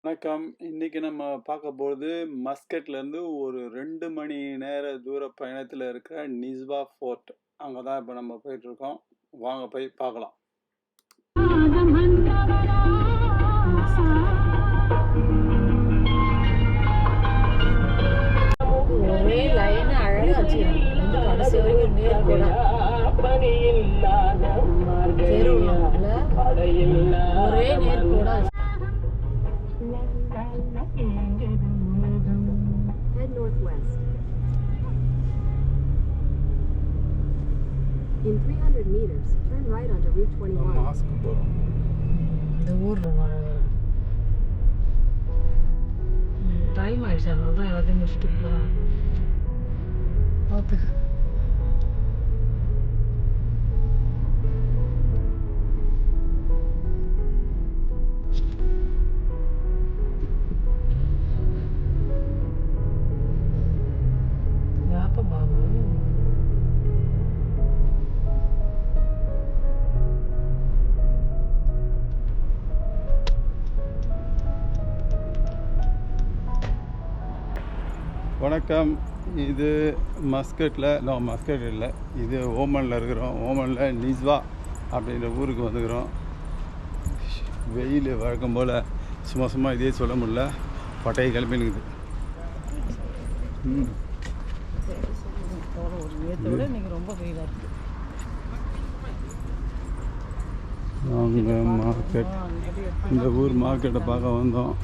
வணக்கம். இன்னைக்கு நம்ம பார்க்க போறது மஸ்கட்லேருந்து ஒரு 2 மணி நேர தூர பயணத்துல இருக்கிற நிஸ்வா ஃபோர்ட். அங்க தான் இப்ப நம்ம போயிட்டுருக்கோம். வாங்க போய் பார்க்கலாம். ஒரே லைன் அழகா வச்சுக்கிறாங்க. வந்து கடைசி வரைக்கும் நேர்கோடா தெருவுல ஒரே நேர்கோடா. Head northwest. In 300 meters, turn right onto Route 21. Mask போறோம். இந்த ஊர்ல டைம் ஆயிடுச்சு, அதனால தான் எல்லாத்தையும் முடிச்சுட்டு போகிறாங்க. பார்த்துக்க. யாப்ப பாபு வணக்கம். இது மஸ்கட் இல்லை, இது ஓமனில் இருக்கிறோம். ஓமனில் நிஸ்வா அப்படின்ற ஊருக்கு வந்துக்கிறோம். வெயில் வழக்கம் போல் சும்மா இதே சொல்ல முடியல, பட்டையை கிளம்பினுக்குது. ஒரு நேரத்தை விட இன்னைக்கு ரொம்ப வெயிலாக இருக்குது. நாங்கள் மார்க்கெட், இந்த ஊர் மார்க்கெட்டை பார்க்க வந்தோம்.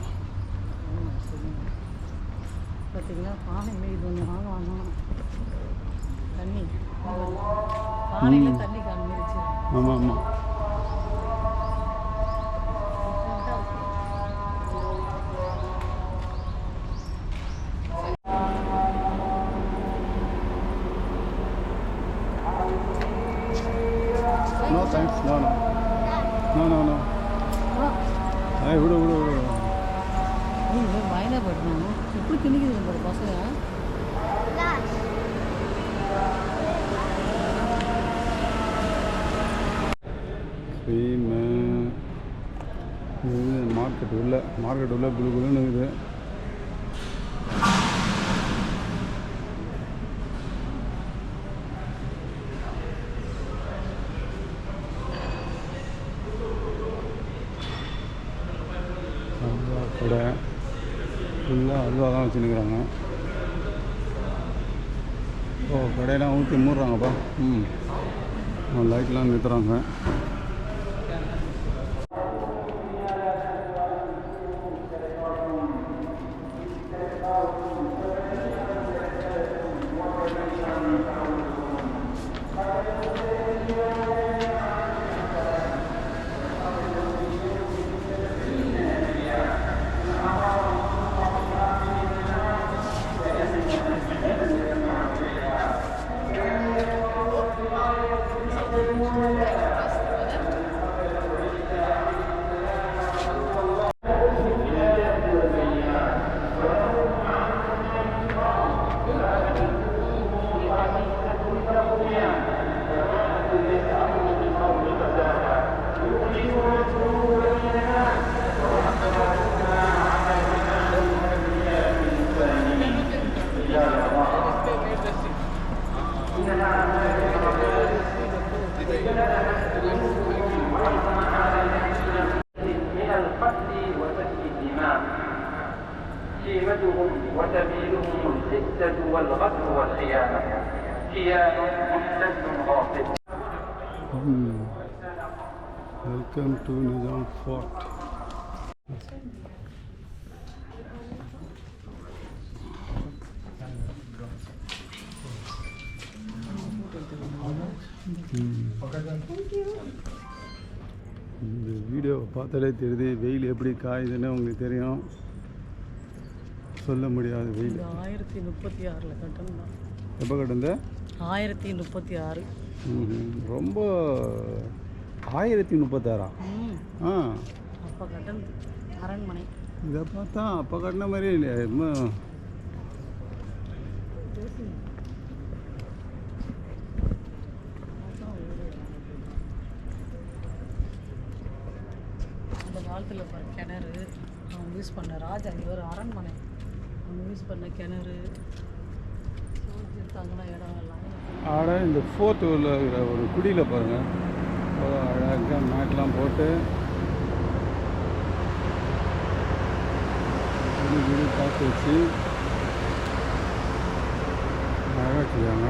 பார்த்தீங்கன்னா பானை இது ஒன்று வாங்கலாம். தண்ணி பானையில் தண்ணி காமிச்சு. ஆமாம். No thanks, no. Hey, விடு. நீங்கள் பயணப்படணும். எப்படி திணிக்குது பாரு பசங்க. மார்க்கெட் உள்ள குழுன்னு இருக்குது. கடை ஃபுல்லாக அல்வா தான் வச்சுருக்குறாங்க. கடையெல்லாம் ஊற்றி மூடுறாங்கப்பா. லைட்லாம் நிறுத்துறாங்க. شيمتهم وسبيلهم الحدة والغدر والخيانة، كيان محتل غاصب. Welcome to Nizam Fort. இந்த வீடியோவை பார்த்தாலே தெரியுது வெயில் எப்படி காயுதுன்னு உங்களுக்கு தெரியும். சொல்ல முடியாது வெயில். 1036 கட்டணும். எப்போ கட்டுந்த? 1036. ரொம்ப 1036. அப்போ கட்டணது அரண்மனை. இதை பார்த்தா அப்போ கட்டின மாதிரியே இல்லையா? அந்த காலத்தில் கிணறு, யூஸ் பண்ண ராஜா இது ஒரு அரண்மனை அவங்க யூஸ் பண்ண கிணறு தங்கின இடம் எல்லாம் ஆனால் இந்த ஃபோர்ட் உள்ள இருக்கிற ஒரு குடியில் பாருங்கள் அழகாக மேட்லாம் போட்டு வீடு பார்த்து வச்சு அழகாக வச்சுருக்காங்க.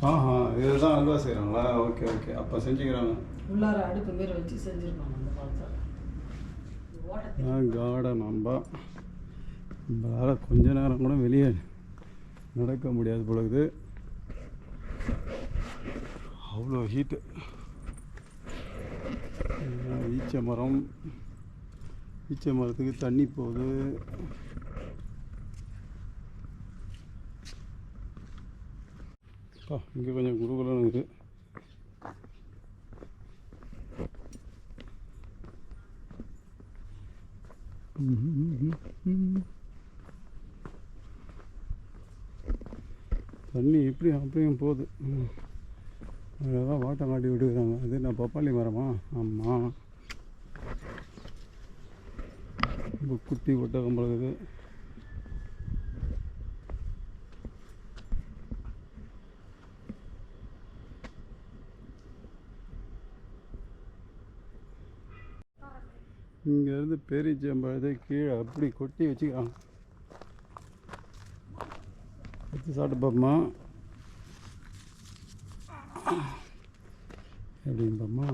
ஆஹா இதுதான் அல்வா செய்கிறாங்களா? ஓகே ஓகே, அப்போ செஞ்சுக்கிறாங்க. உள்ளார அடுப்பு மாரி வச்சு செஞ்சுருக்காங்க அந்த காலத்தில். கார்டன் நம்ப நம்மளால் கொஞ்ச நேரம் கூட வெளியே நடக்க முடியாது பொழுது, அவ்வளோ ஹீட்டு. ஈச்சை மரம், ஈச்சை மரத்துக்கு தண்ணி போகுது. இங்கே கொஞ்சம் குறுகுலன்னு இருக்குது. தண்ணி இப்படி அப்படியும் போகுது. அதான் வாட்டம் காட்டி விட்டுக்கிறாங்க. அது என்ன பப்பாளி மரமா? ஆமாம், ரொம்ப குட்டி ஒட்டகம் பழகுது. இங்கேருந்து பேரிச்சம்பழத்தை கீழே அப்படி கொட்டி வச்சுக்கிறாங்க. எடுத்து சாப்பிட்டு பார்ப்போமா? எப்படின்னு பார்ப்போமா?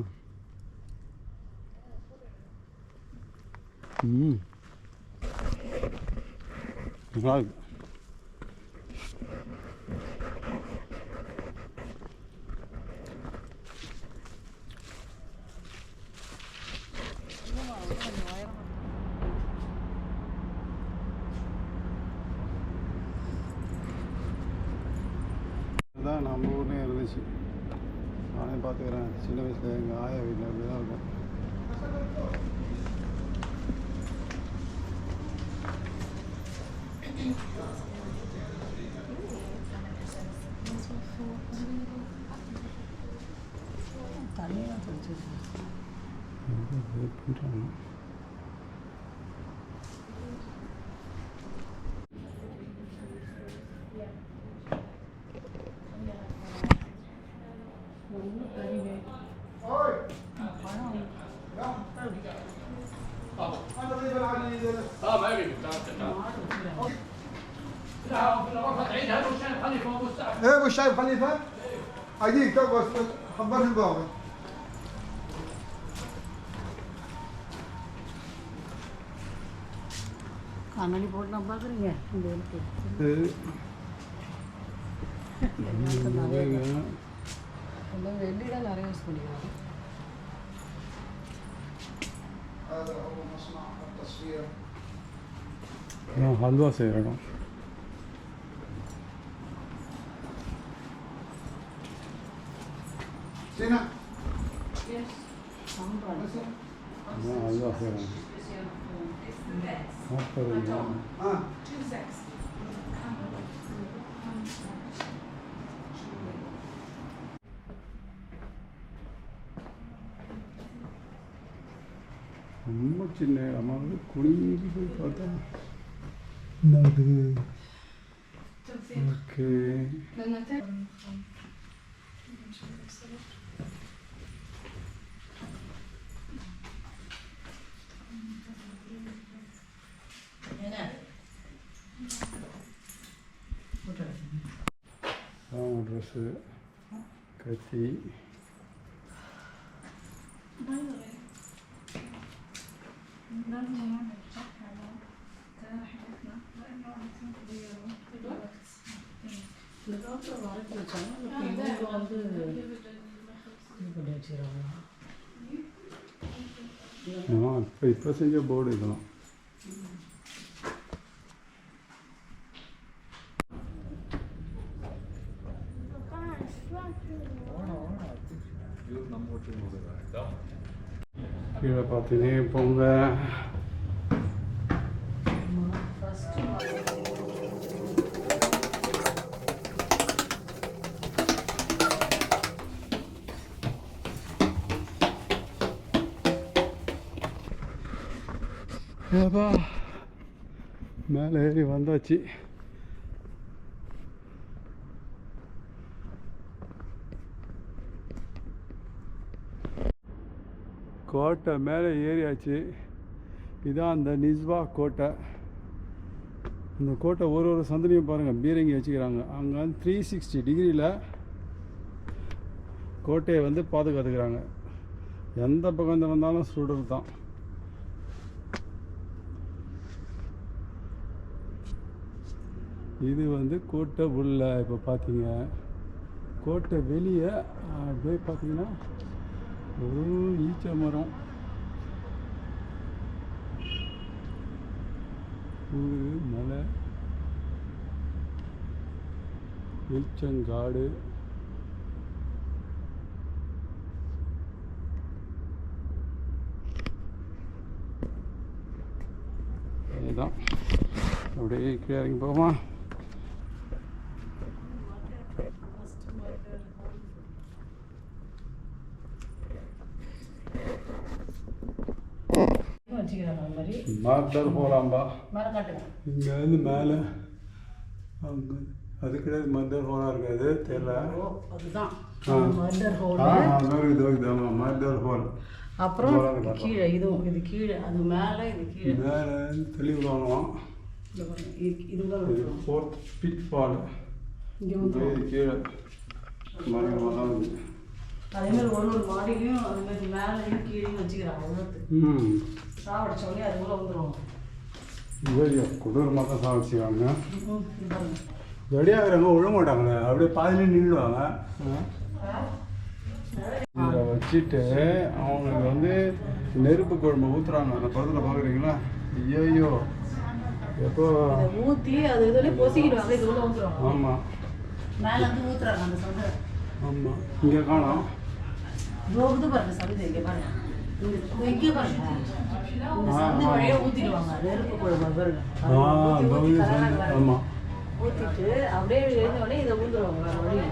நல்லா இருக்கு. இதுதான் நம்ம ஊர்லேயும் இருந்துச்சு. நானே பார்த்துக்கிறேன். சின்ன வயசில் எங்கள் ஆயா வீட்டில் அப்படி தான் இருக்கும். தண்ணியாக தெளிச்சிருக்காங்க. ايه مش شايف خليفه؟ اجيك تو بس خبرني الباقي. கண்ணாடி போட்டு நான் பார்க்குறீங்க இந்த எனக்கு வெள்ளிதான் நிறைய யூஸ் பண்ணிக்கிறாங்க. هذا هو مصنع التصوير. ஹல்வா செய்கிறோம். سينا ஹல்வா செய்கிறோம். اه ரொம்ப சின்ன இடமாக குனிஞ்சு போய் பார்த்தா என்னது? ஓகே, ட்ரெஸ்ஸு, கத்தி, இந்த காலத்தில் வரைச்சி வச்சாங்க. இவங்க வந்து இது பண்ணி வச்சுக்கிறாங்க. இப்போ செஞ்ச போர்டு இதெல்லாம். கீழே பார்த்தீங்கன்னா போங்க ஏப்பா மேலே ஏறி வந்தாச்சு. கோட்டை மேலே ஏறியாச்சு. இதான் அந்த நிஸ்வா கோட்டை. இந்த கோட்டை ஒரு சந்தனையும் பாருங்கள் பீரங்கி வச்சுக்கிறாங்க. அங்கே வந்து 360 டிகிரியில் கோட்டையை வந்து பாதுகாத்துக்கிறாங்க. எந்த பக்கம் வந்தாலும் சுடுறது தான். இது வந்து கோட்டை உள்ள. இப்போ பார்த்தீங்க கோட்டை வெளியே அப்படியே பார்த்தீங்கன்னா ஒரு ஈச்ச மரம், ஒரு மலை, வெளிச்சங்காடு, அதுதான். அப்படியே கீழே இறங்கி போமா. மர்டர் ஹோலாம்பா. இங்கே வந்து மேலே அங்கே அது கிடையாது. மர்டர் ஹோலாக இருக்காது தெரியல. ஆமாம் மர்டர் ஹோல். அப்புறம் கீழே இதுவும் இது கீழே அது மேலே இது கீழே மேலே தெளிவு வாங்குவோம். இது 4th பிட் ஃபால். இங்கே கீழே பயங்கரமாக தான் இருக்குது. அதேமாதிரி ஒரு மாடிலையும் அதுமாதிரி மேலேயும் கீழேயும் வச்சுக்கிறாங்க. சாவடிச்சோடனே அதுக்குள்ளே வந்துடுவாங்க. ஐயோ கொடூரமாக தான் சாவடிச்சுக்காங்க. ரெடியாகிறவங்க விழ மாட்டாங்களே, அப்படியே பாதிலே நின்றுடுவாங்க. இதை வச்சுட்டு அவங்களுக்கு வந்து நெருப்பு குழம்பு ஊற்றுறாங்க. அந்த படத்தில் பார்க்குறீங்களா? ஐயோ எப்போ ஊற்றி அது இதுலேயே பொசிக்கிடுவாங்க. இது உள்ள வந்துடுவாங்க. ஆமாம் மேலே வந்து ஊற்றுறாங்க அந்த சந்தை. ஆமாம் இங்கே காணோம். இது பாருங்க சந்தை இங்கே பாருங்க. இங்கே பாருங்க இந்த சந்தை வழியாக ஊற்றிடுவாங்க நெருப்பு குழம்பு பாருங்க. ஆமாம் ஊற்றிட்டு அப்படியே எழுந்தோடனே இதை ஊற்றுருவாங்க வேறு வழி.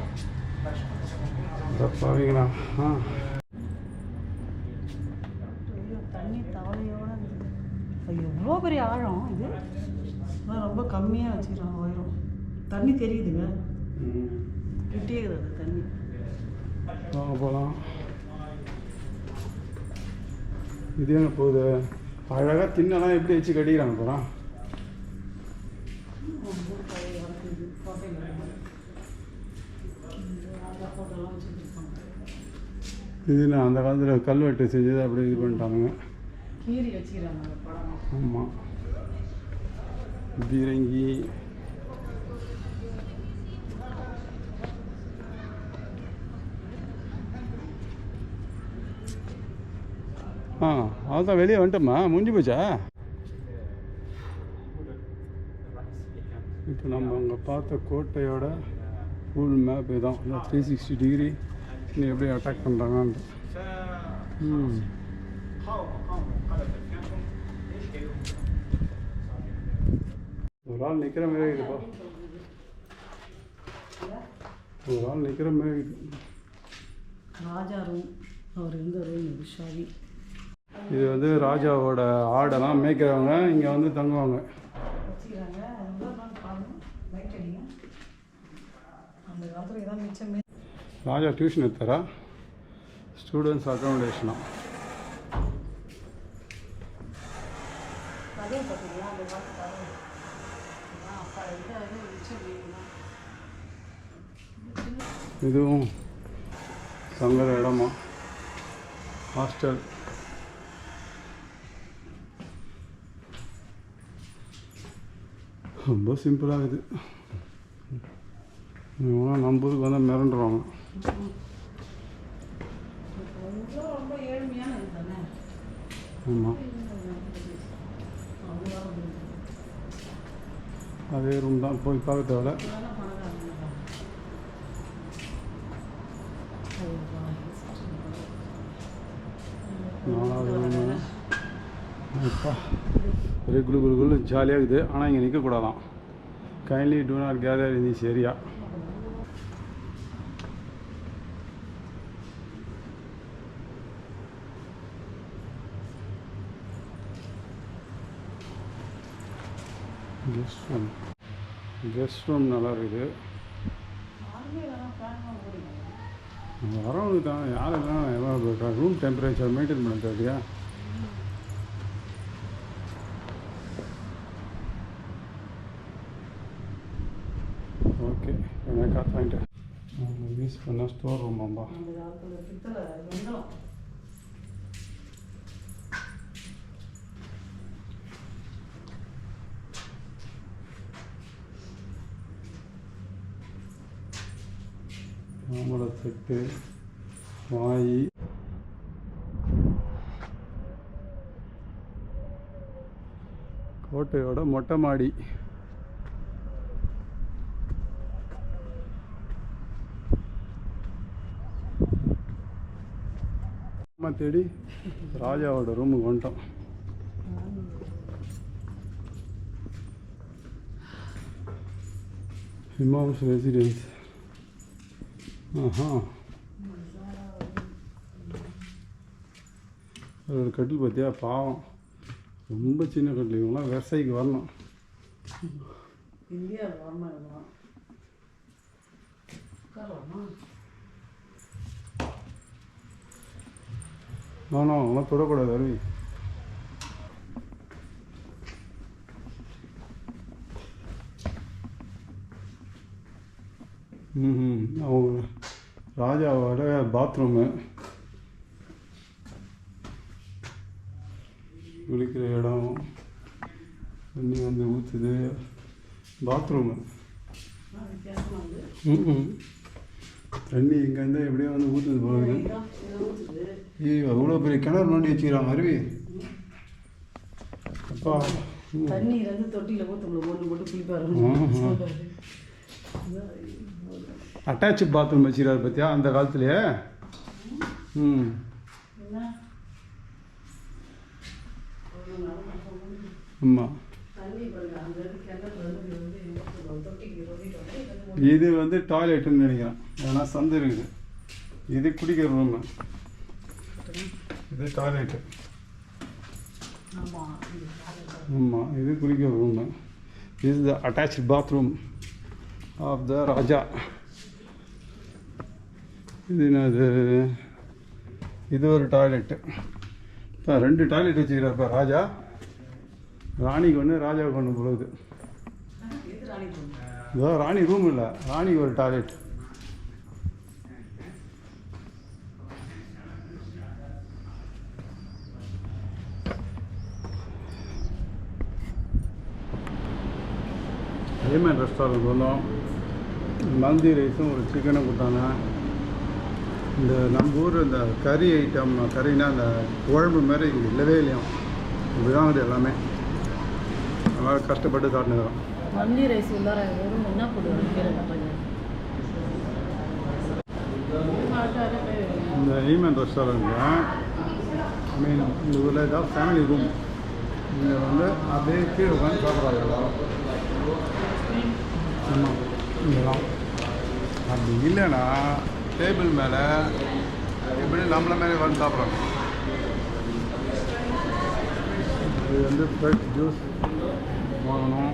பாவீங்களா? தண்ணி தவளையோட எவ்வளோ பெரிய ஆழம் இது. ரொம்ப கம்மியாக வச்சுக்கிறாங்க உயரம். தண்ணி தெரியுதுங்க, கிட்டே இருக்குது தண்ணி. வாங்க போகலாம். இது என்ன போகுது அழகாக தின்னெல்லாம் எப்படி வச்சு கட்டிக்கிறாங்க போகிறான். இது நான் அந்த காலத்தில் கல்வெட்டு செஞ்சது அப்படியே இது பண்ணிட்டாங்க. கீரி வச்சுக்கிறாங்க படம். ஆமாம் பீரங்கி. அதுதான் வெளியே வந்துட்டோமா, முடிஞ்சு போச்சா? இப்போ நம்ம அங்கே பார்த்த கோட்டையோட ஃபுல் மேப் இதுதான். 360 டிகிரி இன்னும் எப்படி அட்டாக் பண்ணுறாங்கன்ட்டு. ஒரு ஆள் நிற்கிற மாதிரி இருக்குப்பா. ஒரு ஆள் நிற்கிற மாதிரி இருக்குது. ராஜா ரூம் அவர் இருந்த ரூம் இது ஷாவி. இது வந்து ராஜாவோட ஆடெல்லாம் மேய்க்கிறவங்க இங்கே வந்து தங்குவாங்க. வச்சுக்கிறாங்க. அந்த காலத்தில் இதான் மிச்சமே. ராஜா டியூஷன் எடுத்தாரா? ஸ்டூடெண்ட்ஸ் அக்காமடேஷனா? அதே பார்த்தீங்களா அந்த காலத்து அப்பா இது மிச்சம். இதுவும் தங்குற இடமா ஹாஸ்டல். ரொம்ப சிம்பிளாக இருக்குது. இவங்களாம் நம்பூருக்கு வந்தால் மிரண்டுருவாங்க. ரொம்ப ஏழ்மையானது தானே. ஆமாம் அதே ரூம் தான், போய் பார்க்க தேவை. இப்போ ஒரே குழு ஜாலியாக இருக்குது. ஆனால் இங்கே நிற்கக்கூடாதான். Kindly do not gather in this area. Guest room நல்லா இருக்குது. வரவங்களுக்கு தான் யாரெல்லாம் எவ்வளோ ரூம் டெம்பரேச்சர் மெயின்டைன் பண்ண தெரியா? ஓகே எனக்கு காசு வாங்கிட்டு யூஸ் பண்ண ஸ்டோர் ரூமாம்பா. மாம்பழத்தட்டு வாய் கோட்டையோட மொட்டை மாடி. தேடி ராஜாவோட ரூமுக்கு வந்துட்டோம். Imams residence. ஆஹா, ஒரு கட்டில் பார்த்தியா? பாவம், ரொம்ப சின்ன கட்டில். இவங்களாம் விவசாயிக்கு வரணும். நானும் அவங்களாம் தொடக்கூடாது அருவி. அவங்க ராஜாவோட பாத்ரூமு, குளிக்கிற இடம், தண்ணி வந்து ஊற்றுது. பாத்ரூமு தண்ணி இங்கேருந்து எப்படியோ வந்து ஊற்றுது போகுது. ஐயோ, அவ்வளோ பெரிய கிணறு நோண்டி வச்சுக்கிறாங்க அருவி. அப்பா, தண்ணி வந்து தொட்டியில் போட்டு போட்டு குளிப்பாரு. அட்டாச்சு பாத்ரூம் வச்சுக்கிறாரு பார்த்தியா அந்த காலத்துலேயே. ஆமாம், இது வந்து டாய்லெட்டுன்னு நினைக்கிறேன். ஏன்னா சந்து இருக்குது. இது குடிக்கிற ரூமு, இது டாய்லெட்டு. ஆமாம், இது குளிக்கிற ரூமு. இது த அட்டாச்சு பாத்ரூம் ஆஃப் த ராஜா. இது என்னது? இது ஒரு டாய்லெட்டு. இப்போ 2 டாய்லெட் வச்சுக்கிறாப்பா ராஜா. ராணிக்கு ஒன்று, ராஜாவுக்கு ஒன்று போகுது. இதோ ராணி ரூம் இல்லை, ராணிக்கு ஒரு டாய்லெட். ஏமன் ரெஸ்டாரண்ட் வந்தோம். மந்தி ரைஸும் ஒரு சிக்கனும் கொடுத்தாங்க. இந்த நம்ம ஊர் இந்த கறி ஐட்டம், கறினா அந்த குழம்பு மாதிரி இங்கே இல்லவே இல்லையும். இப்படிதான் அது எல்லாமே. நல்லா கஷ்டப்பட்டு சாப்பிட்டுக்கிறோம். மந்தி ரைஸ் உள்ளார வெறும் என்ன போடுவாங்க? இந்த ஈமன் ரெஸ்டாரண்ட்டில் மீன் இந்த ஊரில் ஏதாவது ஃபேமிலி ரூம். இங்கே வந்து அப்படியே கீழே உட்காந்து சாப்பிட்றாங்க எல்லாரும். ஆமாம், இங்கெல்லாம் அப்படி இல்லைன்னா டேபிள் மேலே இப்படி நம்மள மேலே வந்து சாப்பிட்றாங்க. இது வந்து ஃப்ரெஷ் ஜூஸ் வாங்கணும்.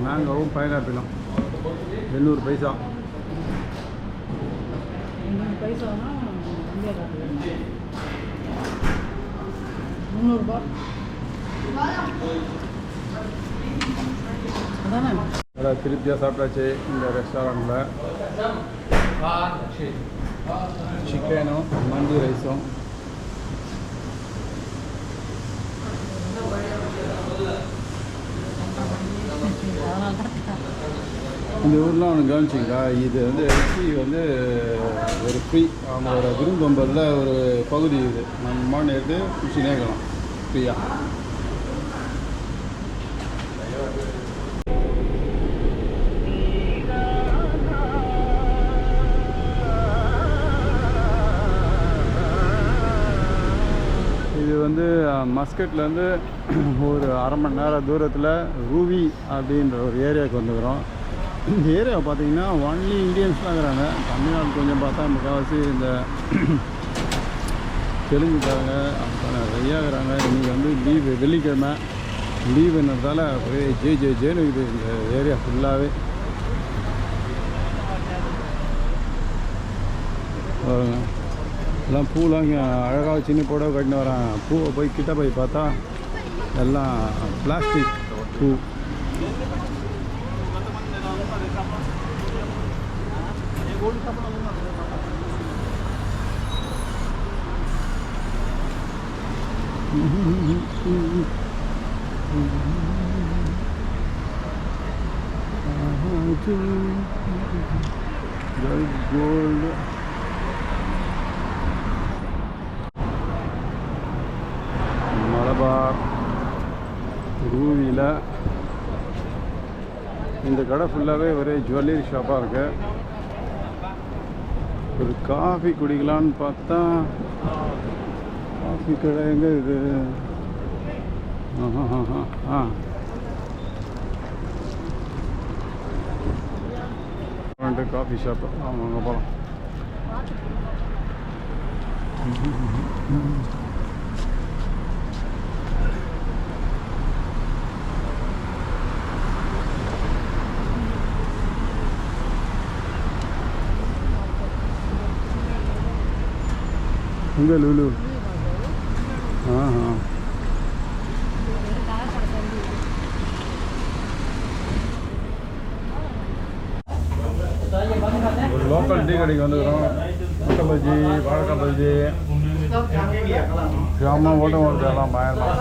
மேங்கோவும் பைனாப்பிளும் 800 பைசா. 300 ரூபாய் அதானே. அதான் திருப்தியாக சாப்பிட்டாச்சு இந்த ரெஸ்டாரண்ட்டில். சிக்கனும் மந்தி ரைஸும். இந்த ஊர்லாம் ஒன்று கவனிச்சிங்களா? இது வந்து எல்சி வந்து ஒரு ஃப்ரீ. அவங்களோட விருந்தொம்பரில் ஒரு பகுதி இது. நம்ம மான் எடுத்து குச்சினே இருக்கலாம் ஃப்ரீயாக. இது வந்து மஸ்கட்லேருந்து ஒரு அரை மணி நேரம் தூரத்தில் ரூவி அப்படின்ற ஒரு ஏரியாவுக்கு வந்துக்கிறோம். இந்த ஏரியாவை பார்த்தீங்கன்னா ஒன்லி இந்தியன்ஸ்லாம் இருக்கிறாங்க. தமிழ்நாடு கொஞ்சம் பார்த்தா முக்கால்வாசி இந்த தெலுங்குக்காரங்க அப்போ நிறையா இருக்கிறாங்க. இன்றைக்கி வந்து லீவு, வெள்ளிக்கிழமை. லீவுன்றதால ஒரே ஜேன்னு இது இந்த ஏரியா ஃபுல்லாகவே. எல்லாம் பூலாம் இங்கே அழகாக சின்ன புடவை கட்டின்னு வரேன். பூவை போய் கிட்ட போய் பார்த்தா எல்லாம் பிளாஸ்டிக் பூ. கோல்டு மலபார் ரூவியில் இந்த கடை ஃபுல்லாகவே ஒரே ஜுவல்லரி ஷாப்பாக இருக்கு. ஒரு காஃபி குடிக்கலான்னு பார்த்தா காஃபி கடை எங்கே இது? Coffee shop. ஆமாம், அங்கே போகலாம். எங்கே லுலு? ஒரு லோக்கல் டீ கடைக்கு வந்துக்கிறோம். முட்டை பஜ்ஜி, வாழைக்காய் பஜ்ஜி, ஜாமா ஓட்டம் வருது எல்லாம் பயங்கரமாக.